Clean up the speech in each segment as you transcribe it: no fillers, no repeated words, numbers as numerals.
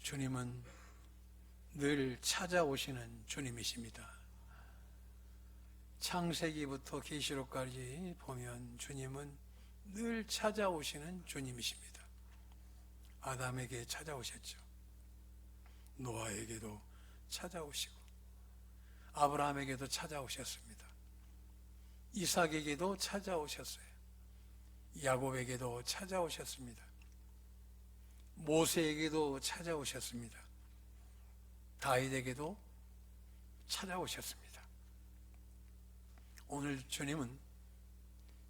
주님은 늘 찾아오시는 주님이십니다. 창세기부터 계시록까지 보면 주님은 늘 찾아오시는 주님이십니다. 아담에게 찾아오셨죠. 노아에게도 찾아오시고 아브라함에게도 찾아오셨습니다. 이삭에게도 찾아오셨어요. 야곱에게도 찾아오셨습니다. 모세에게도 찾아오셨습니다. 다윗에게도 찾아오셨습니다. 오늘 주님은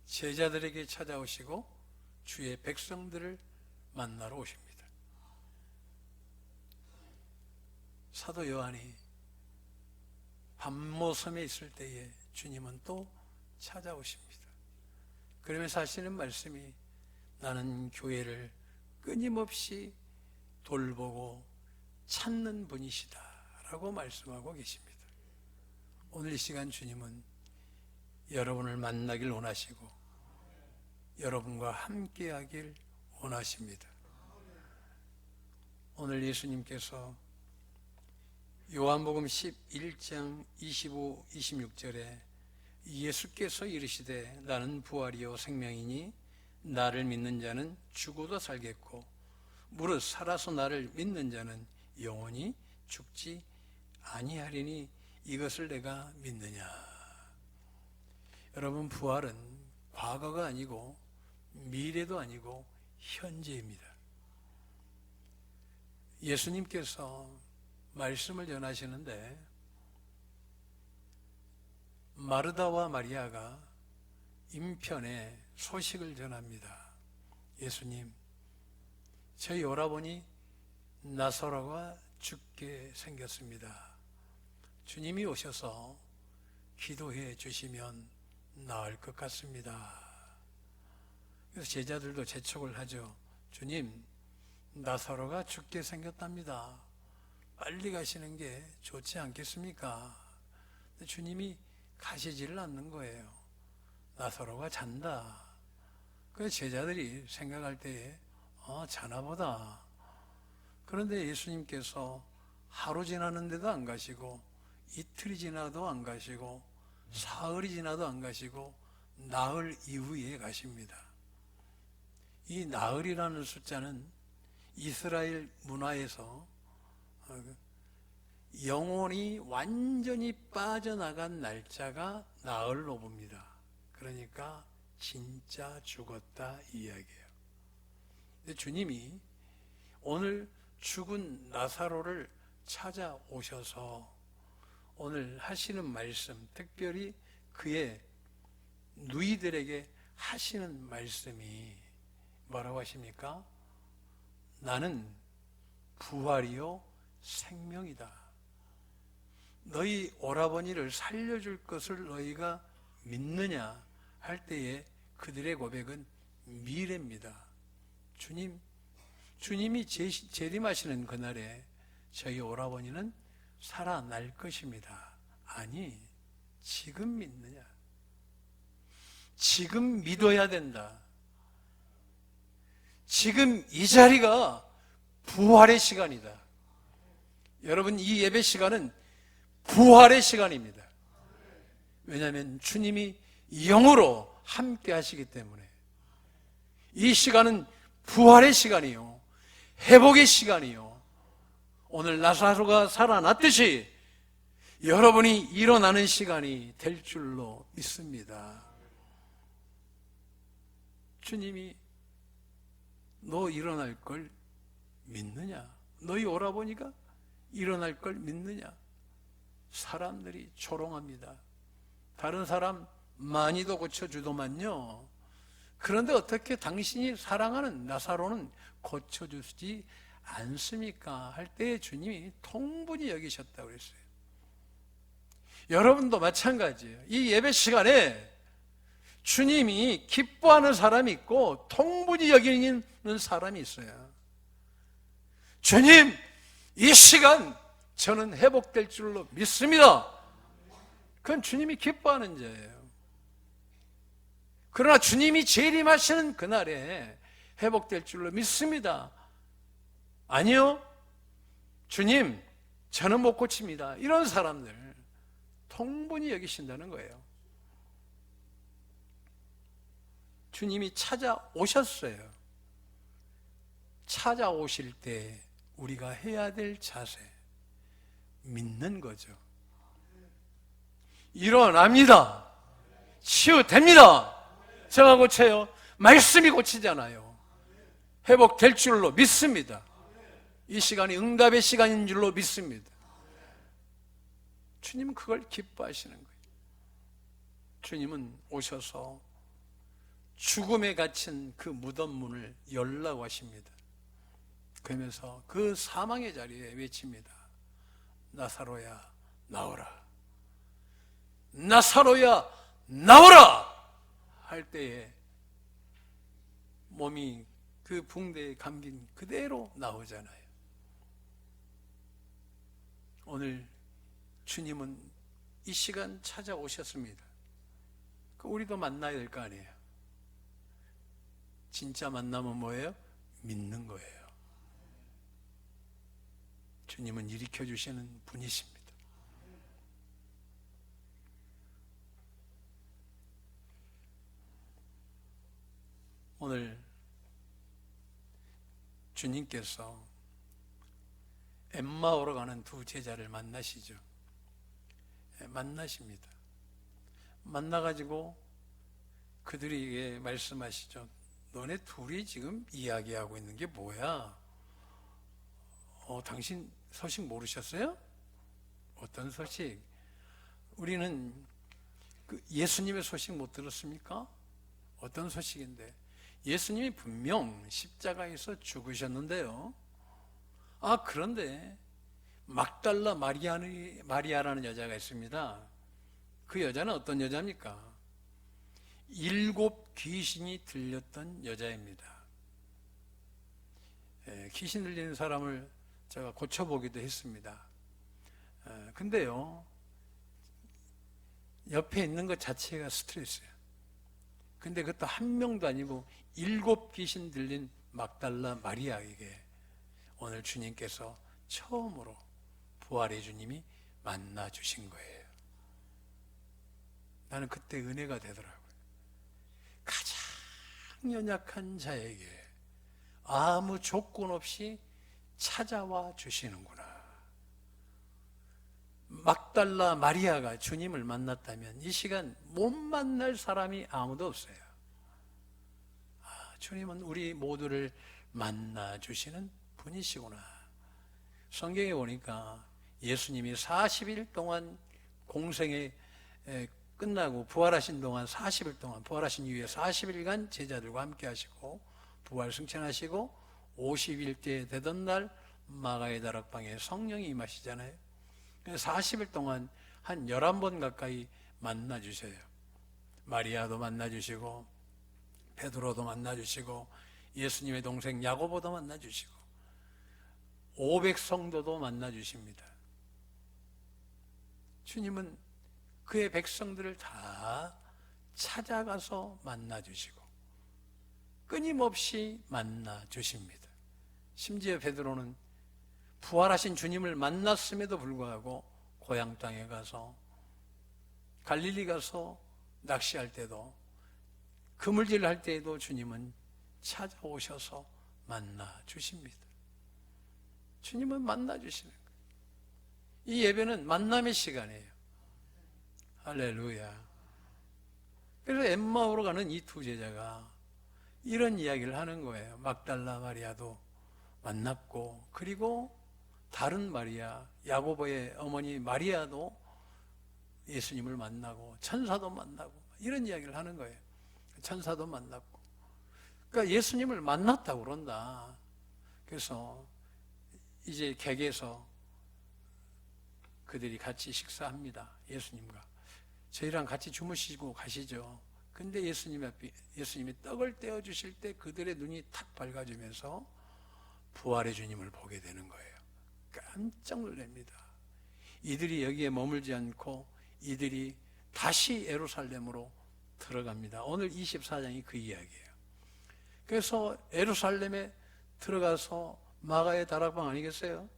제자들에게 찾아오시고 주의 백성들을 만나러 오십니다. 사도 요한이 밤모섬에 있을 때에 주님은 또 찾아오십니다. 그러면서 하시는 말씀이 나는 교회를 끊임없이 돌보고 찾는 분이시다 라고 말씀하고 계십니다. 오늘 이 시간 주님은 여러분을 만나길 원하시고 여러분과 함께하길 원하십니다. 오늘 예수님께서 요한복음 11장 25, 26절에 예수께서 이르시되 나는 부활이요 생명이니 나를 믿는 자는 죽어도 살겠고 무릇 살아서 나를 믿는 자는 영원히 죽지 아니하리니 이것을 내가 믿느냐. 여러분, 부활은 과거가 아니고 미래도 아니고 현재입니다. 예수님께서 말씀을 전하시는데 마르다와 마리아가 인편에 소식을 전합니다. 예수님, 저희 오라버니 나사로가 죽게 생겼습니다. 주님이 오셔서 기도해 주시면 나을 것 같습니다. 그래서 제자들도 재촉을 하죠. 주님, 나사로가 죽게 생겼답니다. 빨리 가시는 게 좋지 않겠습니까? 근데 주님이 가시지를 않는 거예요. 나사로가 잔다. 그래서 제자들이 생각할 때에 자나 보다. 그런데 예수님께서 하루 지났는데도 안 가시고 이틀이 지나도 안 가시고 사흘이 지나도 안 가시고 나흘 이후에 가십니다. 이 나흘이라는 숫자는 이스라엘 문화에서 영혼이 완전히 빠져나간 날짜가 나흘로 봅니다. 그러니까 진짜 죽었다 이 이야기예요. 근데 주님이 오늘 죽은 나사로를 찾아오셔서 오늘 하시는 말씀, 특별히 그의 누이들에게 하시는 말씀이 뭐라고 하십니까? 나는 부활이요 생명이다. 너희 오라버니를 살려줄 것을 너희가 믿느냐 할 때에 그들의 고백은 미래입니다. 주님이 재림하시는 그날에 저희 오라버니는 살아날 것입니다. 아니, 지금 믿느냐? 지금 믿어야 된다. 지금 이 자리가 부활의 시간이다. 여러분, 이 예배 시간은 부활의 시간입니다. 왜냐하면 주님이 영으로 함께 하시기 때문에 이 시간은 부활의 시간이요, 회복의 시간이요, 오늘 나사로가 살아났듯이 여러분이 일어나는 시간이 될 줄로 믿습니다. 주님이 너 일어날 걸 믿느냐? 너희 오라버니가 일어날 걸 믿느냐? 사람들이 조롱합니다. 다른 사람 많이도 고쳐주더만요. 그런데 어떻게 당신이 사랑하는 나사로는 고쳐주지 않습니까? 할 때 주님이 통분히 여기셨다고 그랬어요. 여러분도 마찬가지예요. 이 예배 시간에 주님이 기뻐하는 사람이 있고 통분히 여기는 사람이 있어요. 주님, 이 시간 저는 회복될 줄로 믿습니다. 그건 주님이 기뻐하는 자예요. 그러나 주님이 재림하시는 그날에 회복될 줄로 믿습니다. 아니요, 주님, 저는 못 고칩니다. 이런 사람들 통분히 여기신다는 거예요. 주님이 찾아오셨어요. 찾아오실 때 우리가 해야 될 자세, 믿는 거죠. 일어납니다. 치유됩니다. 제가 고쳐요. 말씀이 고치잖아요. 회복될 줄로 믿습니다. 이 시간이 응답의 시간인 줄로 믿습니다. 주님은 그걸 기뻐하시는 거예요. 주님은 오셔서 죽음에 갇힌 그 무덤 문을 열라고 하십니다. 그러면서 그 사망의 자리에 외칩니다. 나사로야 나오라. 나사로야 나오라 할 때에 몸이 그 붕대에 감긴 그대로 나오잖아요. 오늘 주님은 이 시간 찾아오셨습니다. 우리도 만나야 될 거 아니에요. 진짜 만나면 뭐예요? 믿는 거예요. 주님은 일으켜 주시는 분이십니다. 오늘 주님께서 엠마오로 가는 두 제자를 만나시죠. 만나십니다. 만나가지고 그들에게 말씀하시죠. 너네 둘이 지금 이야기하고 있는 게 뭐야? 당신 소식 모르셨어요? 어떤 소식? 우리는 그 예수님의 소식 못 들었습니까? 어떤 소식인데? 예수님이 분명 십자가에서 죽으셨는데요. 그런데 막달라 마리아라는 여자가 있습니다. 그 여자는 어떤 여자입니까? 7 귀신이 들렸던 여자입니다. 귀신 들리는 사람을 제가 고쳐보기도 했습니다. 근데요, 옆에 있는 것 자체가 스트레스예요. 근데 그것도 한 명도 아니고 7 귀신 들린 막달라 마리아에게 오늘 주님께서 처음으로 부활의 주님이 만나 주신 거예요. 나는 그때 은혜가 되더라고요. 가장 연약한 자에게 아무 조건 없이 찾아와 주시는구나. 막달라 마리아가 주님을 만났다면 이 시간 못 만날 사람이 아무도 없어요. 주님은 우리 모두를 만나 주시는 분이시구나. 성경에 보니까 예수님이 40일 동안 공생에 끝나고 부활하신 동안 40일 동안, 부활하신 이후에 40일간 제자들과 함께 하시고 부활 승천하시고 50일째 되던 날 마가의 다락방에 성령이 임하시잖아요. 40일 동안 한 11번 가까이 만나 주셔요. 마리아도 만나 주시고 베드로도 만나 주시고 예수님의 동생 야고보도 만나 주시고 500성도도 만나 주십니다. 주님은 그의 백성들을 다 찾아가서 만나 주시고 끊임없이 만나 주십니다. 심지어 베드로는 부활하신 주님을 만났음에도 불구하고 고향 땅에 가서 갈릴리 가서 낚시할 때도 그물질 할 때에도 주님은 찾아오셔서 만나 주십니다. 주님은 만나 주시는 거예요. 이 예배는 만남의 시간이에요. 할렐루야. 그래서 엠마오로 가는 이 두 제자가 이런 이야기를 하는 거예요. 막달라 마리아도 만났고, 그리고 다른 마리아, 야고보의 어머니 마리아도 예수님을 만나고 천사도 만나고 이런 이야기를 하는 거예요. 천사도 만났고, 그러니까 예수님을 만났다고 그런다. 그래서 이제 객에서 그들이 같이 식사합니다. 예수님과 저희랑 같이 주무시고 가시죠. 근데 예수님이 떡을 떼어 주실 때 그들의 눈이 탁 밝아지면서 부활의 주님을 보게 되는 거예요. 깜짝 놀랍니다. 이들이 여기에 머물지 않고 이들이 다시 예루살렘으로 들어갑니다. 오늘 24장이 그 이야기예요. 그래서 예루살렘에 들어가서 마가의 다락방 아니겠어요?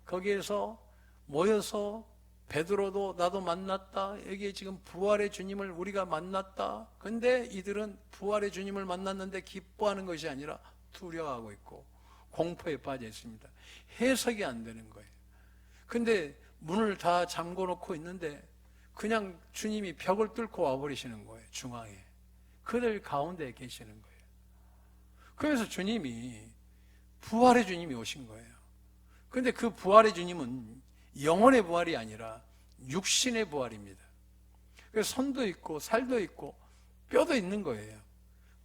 거기에서 모여서 베드로도 나도 만났다. 여기에 지금 부활의 주님을 우리가 만났다. 근데 이들은 부활의 주님을 만났는데 기뻐하는 것이 아니라 두려워하고 있고 공포에 빠져 있습니다. 해석이 안 되는 거예요. 근데 문을 다 잠궈 놓고 있는데 그냥 주님이 벽을 뚫고 와버리시는 거예요. 중앙에. 그들 가운데 계시는 거예요. 그래서 주님이 부활의 주님이 오신 거예요. 근데 그 부활의 주님은 영혼의 부활이 아니라 육신의 부활입니다. 그래서 손도 있고 살도 있고 뼈도 있는 거예요.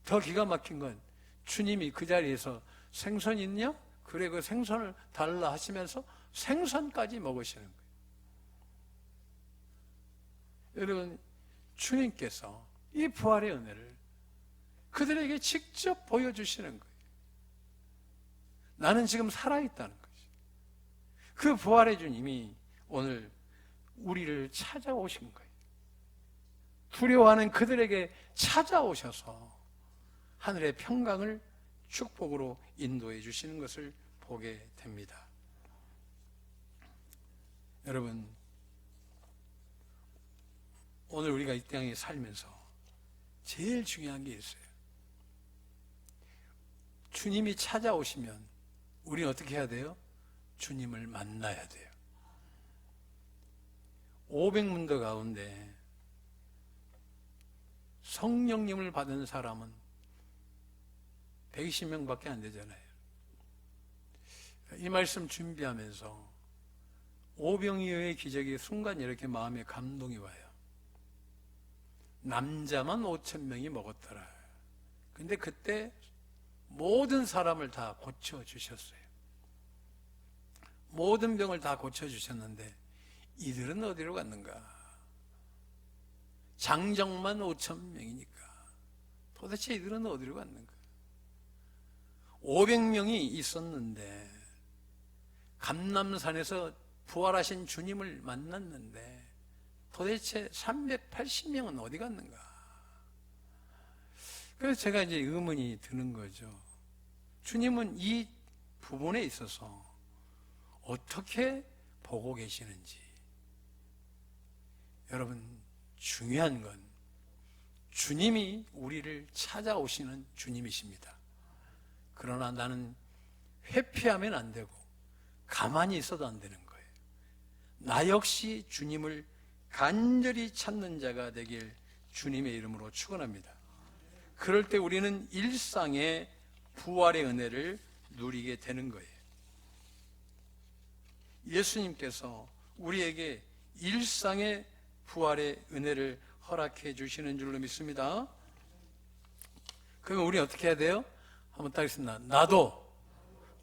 더 기가 막힌 건 주님이 그 자리에서 생선 있냐? 그래, 그 생선을 달라 하시면서 생선까지 먹으시는 거예요. 여러분, 주님께서 이 부활의 은혜를 그들에게 직접 보여주시는 거예요. 나는 지금 살아있다는 거죠. 그 부활의 주님이 오늘 우리를 찾아오신 거예요. 두려워하는 그들에게 찾아오셔서 하늘의 평강을 축복으로 인도해 주시는 것을 보게 됩니다. 여러분, 오늘 우리가 이 땅에 살면서 제일 중요한 게 있어요. 주님이 찾아오시면 우리는 어떻게 해야 돼요? 주님을 만나야 돼요. 500문도 가운데 성령님을 받은 사람은 120명밖에 안 되잖아요. 이 말씀 준비하면서 오병이어의 기적이 순간 이렇게 마음에 감동이 와요. 남자만 5,000명이 먹었더라. 근데 그때 모든 사람을 다 고쳐주셨어요. 모든 병을 다 고쳐주셨는데 이들은 어디로 갔는가? 장정만 5,000명이니까 도대체 이들은 어디로 갔는가? 500명이 있었는데 감람산에서 부활하신 주님을 만났는데 도대체 380명은 어디 갔는가? 그래서 제가 이제 의문이 드는 거죠. 주님은 이 부분에 있어서 어떻게 보고 계시는지. 여러분, 중요한 건 주님이 우리를 찾아오시는 주님이십니다. 그러나 나는 회피하면 안 되고 가만히 있어도 안 되는 거예요. 나 역시 주님을 간절히 찾는 자가 되길 주님의 이름으로 축원합니다. 그럴 때 우리는 일상의 부활의 은혜를 누리게 되는 거예요. 예수님께서 우리에게 일상의 부활의 은혜를 허락해 주시는 줄로 믿습니다. 그러면 우리 어떻게 해야 돼요? 한번 따겠습니다. 나도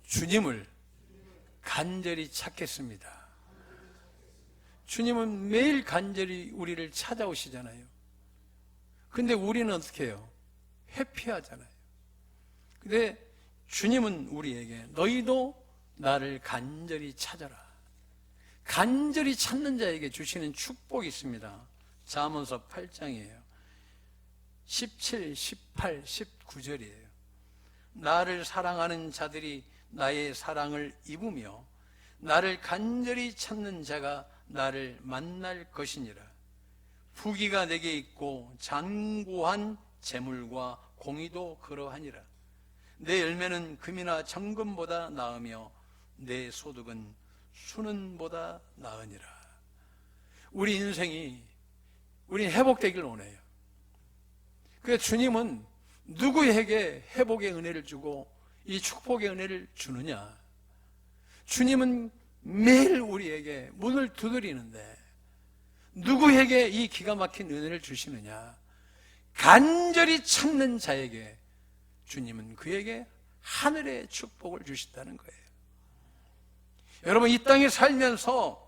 주님을 간절히 찾겠습니다. 주님은 매일 간절히 우리를 찾아오시잖아요. 근데 우리는 어떻게 해요? 회피하잖아요. 근데 주님은 우리에게 너희도 나를 간절히 찾아라. 간절히 찾는 자에게 주시는 축복이 있습니다. 잠언서 8장이에요. 17, 18, 19절이에요. 나를 사랑하는 자들이 나의 사랑을 입으며 나를 간절히 찾는 자가 나를 만날 것이니라. 부귀가 내게 있고 장구한 재물과 공의도 그러하니라. 내 열매는 금이나 정금보다 나으며 내 소득은 수는보다 나으니라. 우리 인생이 우리 회복되길 원해요. 그래서 주님은 누구에게 회복의 은혜를 주고 이 축복의 은혜를 주느냐? 주님은 매일 우리에게 문을 두드리는데 누구에게 이 기가 막힌 은혜를 주시느냐? 간절히 찾는 자에게 주님은 그에게 하늘의 축복을 주신다는 거예요. 여러분, 이 땅에 살면서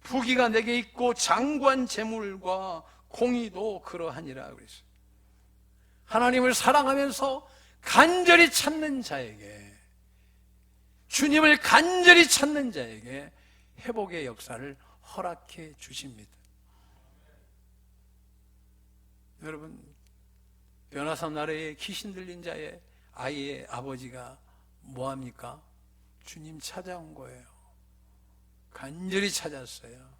부귀가 내게 있고 장구한 재물과 공의도 그러하니라 그랬어요. 하나님을 사랑하면서 간절히 찾는 자에게, 주님을 간절히 찾는 자에게 회복의 역사를 허락해 주십니다. 여러분, 변화산 나라의 귀신 들린 자의 아이의 아버지가 뭐합니까? 주님 찾아온 거예요. 간절히 찾았어요.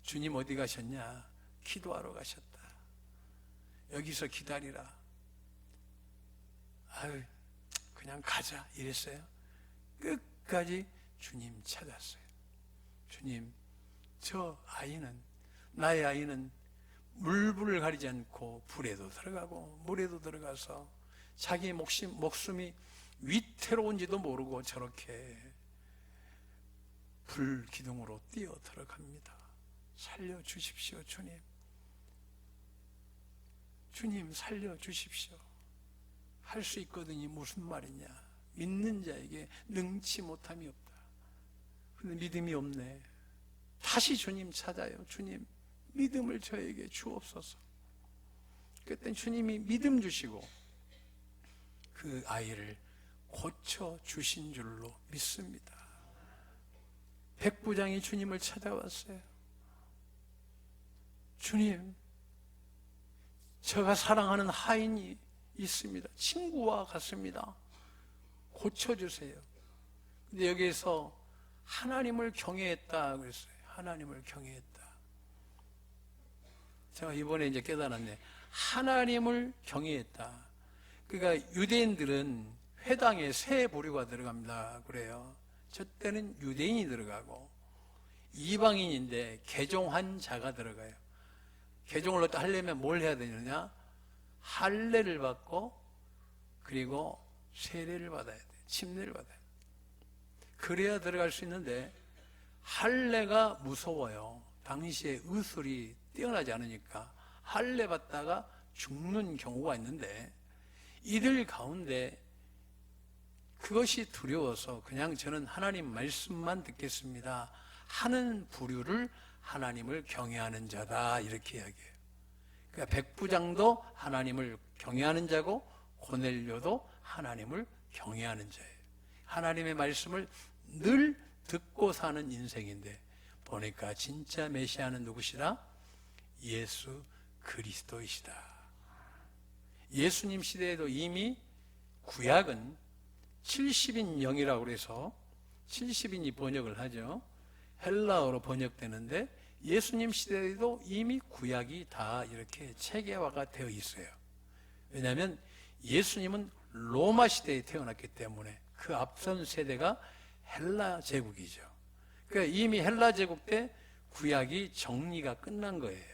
주님 어디 가셨냐? 기도하러 가셨다. 여기서 기다리라. 아유, 그냥 가자 이랬어요. 끝까지 주님 찾았어요. 주님, 저 아이는, 나의 아이는 물불을 가리지 않고 불에도 들어가고 물에도 들어가서 자기 목숨이 위태로운지도 모르고 저렇게 불 기둥으로 뛰어 들어갑니다. 살려주십시오, 주님. 주님 살려주십시오. 할 수 있거든요. 무슨 말이냐? 믿는 자에게 능치 못함이 없다. 근데 믿음이 없네. 다시 주님 찾아요. 주님, 믿음을 저에게 주옵소서. 그때 주님이 믿음 주시고 그 아이를 고쳐 주신 줄로 믿습니다. 백부장이 주님을 찾아왔어요. 주님, 제가 사랑하는 하인이 있습니다. 친구와 같습니다. 고쳐주세요. 근데 여기에서 하나님을 경외했다 그랬어요. 하나님을 경외했다. 제가 이번에 이제 깨달았네. 하나님을 경외했다. 그러니까 유대인들은 회당에 세 부류가 들어갑니다. 그래요. 저 때는 유대인이 들어가고 이방인인데 개종한 자가 들어가요. 개종을 하려면 뭘 해야 되느냐? 할례를 받고 그리고 세례를 받아야 돼. 침례를 받아야 돼. 그래야 들어갈 수 있는데 할례가 무서워요. 당시에 의술이 뛰어나지 않으니까 할례 받다가 죽는 경우가 있는데 이들 가운데 그것이 두려워서 그냥 저는 하나님 말씀만 듣겠습니다 하는 부류를 하나님을 경외하는 자다 이렇게 이야기해요. 그러니까 백부장도 하나님을 경외하는 자고 고넬료도 하나님을 경외하는 자예요. 하나님의 말씀을 늘 듣고 사는 인생인데 보니까 진짜 메시아는 누구시다? 예수 그리스도이시다. 예수님 시대에도 이미 구약은 70인 영이라고 그래서 70인이 번역을 하죠. 헬라어로 번역되는데 예수님 시대에도 이미 구약이 다 이렇게 체계화가 되어 있어요. 왜냐하면 예수님은 로마 시대에 태어났기 때문에 그 앞선 세대가 헬라 제국이죠. 그러니까 이미 헬라 제국 때 구약이 정리가 끝난 거예요.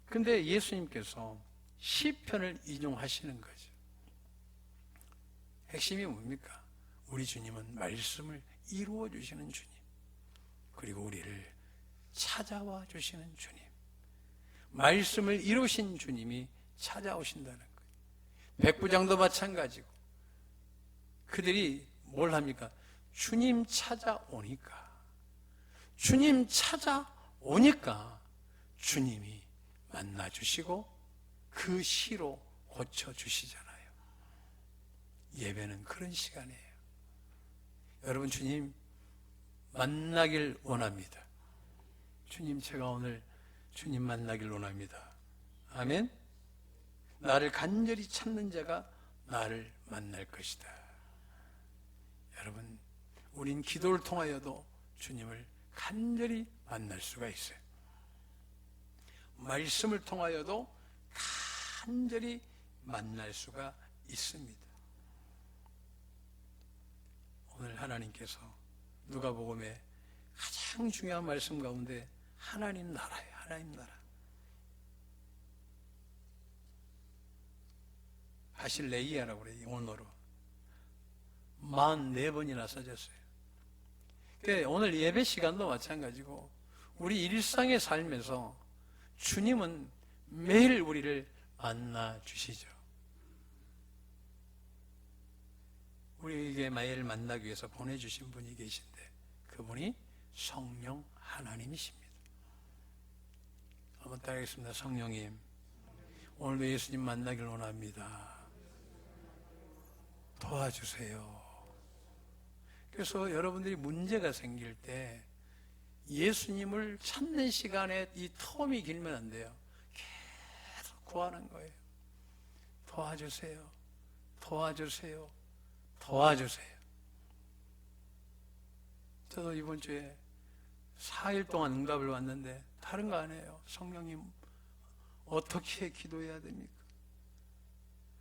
근데 예수님께서 시편을 인용하시는 거죠. 핵심이 뭡니까? 우리 주님은 말씀을 이루어 주시는 주님, 그리고 우리를 찾아와 주시는 주님, 말씀을 이루신 주님이 찾아오신다는 거예요. 백부장도 마찬가지고 그들이 뭘 합니까? 주님 찾아오니까 주님이 만나주시고 그 시로 고쳐주시잖아요. 예배는 그런 시간이에요. 여러분 주님 만나길 원합니다. 주님 제가 오늘 주님 만나길 원합니다. 아멘. 나를 간절히 찾는 자가 나를 만날 것이다. 여러분 우린 기도를 통하여도 주님을 간절히 만날 수가 있어요. 말씀을 통하여도 간절히 만날 수가 있습니다. 오늘 하나님께서 누가복음의 가장 중요한 말씀 가운데 하나님 나라예요. 하나님 나라. 바실레이아라고 그래요. 영어로 44번이나 써졌어요. 그러니까 오늘 예배 시간도 마찬가지고 우리 일상의 삶에서 주님은 매일 우리를 만나 주시죠. 우리에게 매일 만나기 위해서 보내주신 분이 계신데 그분이 성령 하나님이십니다. 한번 따라하겠습니다. 성령님, 오늘도 예수님 만나길 원합니다. 도와주세요. 그래서 여러분들이 문제가 생길 때 예수님을 찾는 시간에 이 텀이 길면 안 돼요. 계속 구하는 거예요. 도와주세요. 도와주세요. 도와주세요. 저도 이번 주에 4일 동안 응답을 받는데 다른 거 아니에요. 성령님 어떻게 기도해야 됩니까?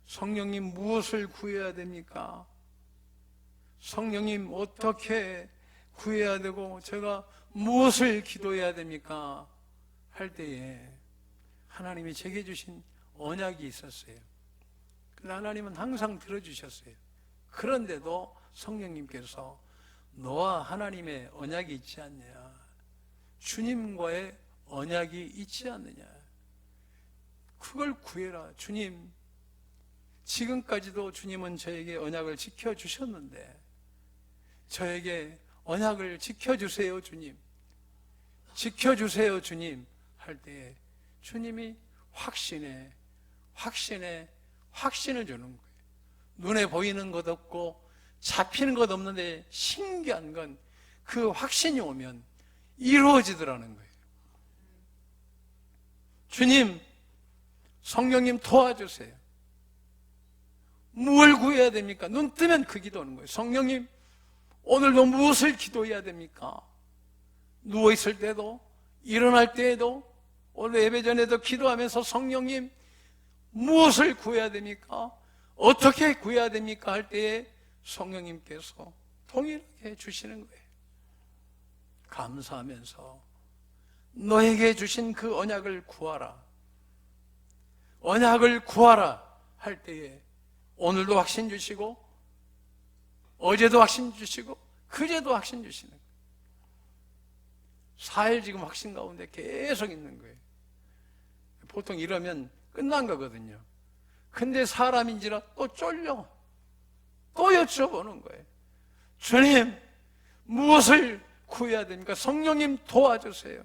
성령님 무엇을 구해야 됩니까? 성령님 어떻게 구해야 되고 제가 무엇을 기도해야 됩니까? 할 때에 하나님이 제게 주신 언약이 있었어요. 근데 하나님은 항상 들어주셨어요. 그런데도 성령님께서 너와 하나님의 언약이 있지 않느냐, 주님과의 언약이 있지 않느냐, 그걸 구해라. 주님, 지금까지도 주님은 저에게 언약을 지켜주셨는데 저에게 언약을 지켜주세요 주님, 지켜주세요 주님 할 때에 주님이 확신을 주는 거예요. 눈에 보이는 것 없고 잡히는 것 없는데 신기한 건 그 확신이 오면 이루어지더라는 거예요. 주님, 성령님 도와주세요. 뭘 구해야 됩니까? 눈 뜨면 그 기도하는 거예요. 성령님, 오늘도 무엇을 기도해야 됩니까? 누워있을 때도, 일어날 때에도, 오늘 예배 전에도 기도하면서 성령님, 무엇을 구해야 됩니까? 어떻게 구해야 됩니까? 할 때에 성령님께서 동일하게 주시는 거예요. 감사하면서 너에게 주신 그 언약을 구하라. 언약을 구하라 할 때에 오늘도 확신 주시고 어제도 확신 주시고 그제도 확신 주시는 거예요. 4일 지금 확신 가운데 계속 있는 거예요. 보통 이러면 끝난 거거든요. 근데 사람인지라 또 쫄려. 또 여쭤보는 거예요. 주님, 무엇을 구해야 됩니까? 성령님 도와주세요.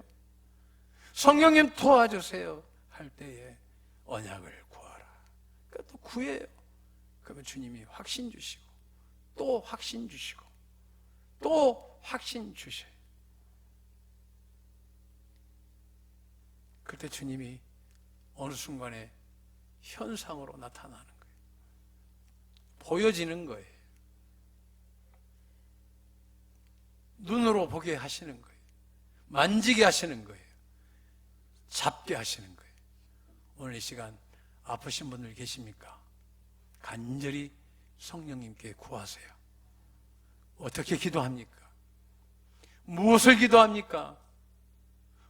성령님 도와주세요. 할 때에 언약을 구하라. 그러니까 또 구해요. 그러면 주님이 확신 주시고 또 확신 주시고 또 확신 주셔요. 그때 주님이 어느 순간에 현상으로 나타나는 거예요. 보여지는 거예요. 눈으로 보게 하시는 거예요. 만지게 하시는 거예요. 잡게 하시는 거예요. 오늘 이 시간 아프신 분들 계십니까? 간절히 성령님께 구하세요. 어떻게 기도합니까? 무엇을 기도합니까?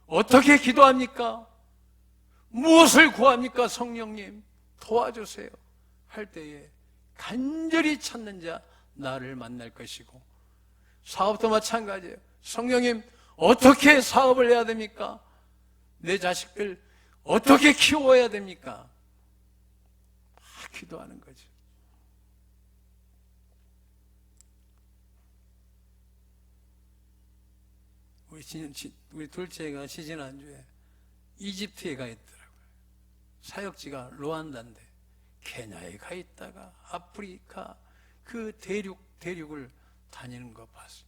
어떻게 기도합니까? 무엇을 구합니까? 성령님 도와주세요 할 때에 간절히 찾는 자 나를 만날 것이고, 사업도 마찬가지예요. 성령님 어떻게 사업을 해야 됩니까? 내 자식들 어떻게 키워야 됩니까? 막 기도하는 거죠. 우리 둘째가 지지난주에 이집트에 가 있더라고요. 사역지가 루안다인데 케냐에 가 있다가 아프리카 그 대륙을 다니는 거 봤어요.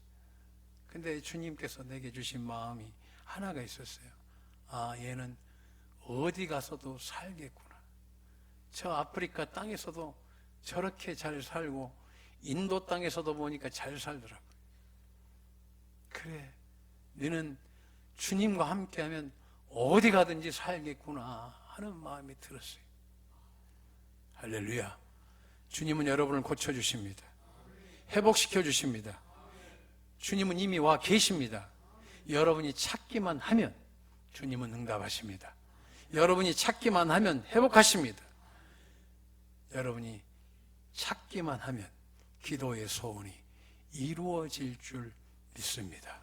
근데 주님께서 내게 주신 마음이 하나가 있었어요. 아, 얘는 어디 가서도 살겠구나. 저 아프리카 땅에서도 저렇게 잘 살고 인도 땅에서도 보니까 잘 살더라고요. 그래, 너는 주님과 함께하면 어디 가든지 살겠구나 하는 마음이 들었어요. 할렐루야. 주님은 여러분을 고쳐주십니다. 회복시켜 주십니다. 주님은 이미 와 계십니다. 여러분이 찾기만 하면 주님은 응답하십니다. 여러분이 찾기만 하면 회복하십니다. 여러분이 찾기만 하면 기도의 소원이 이루어질 줄 믿습니다.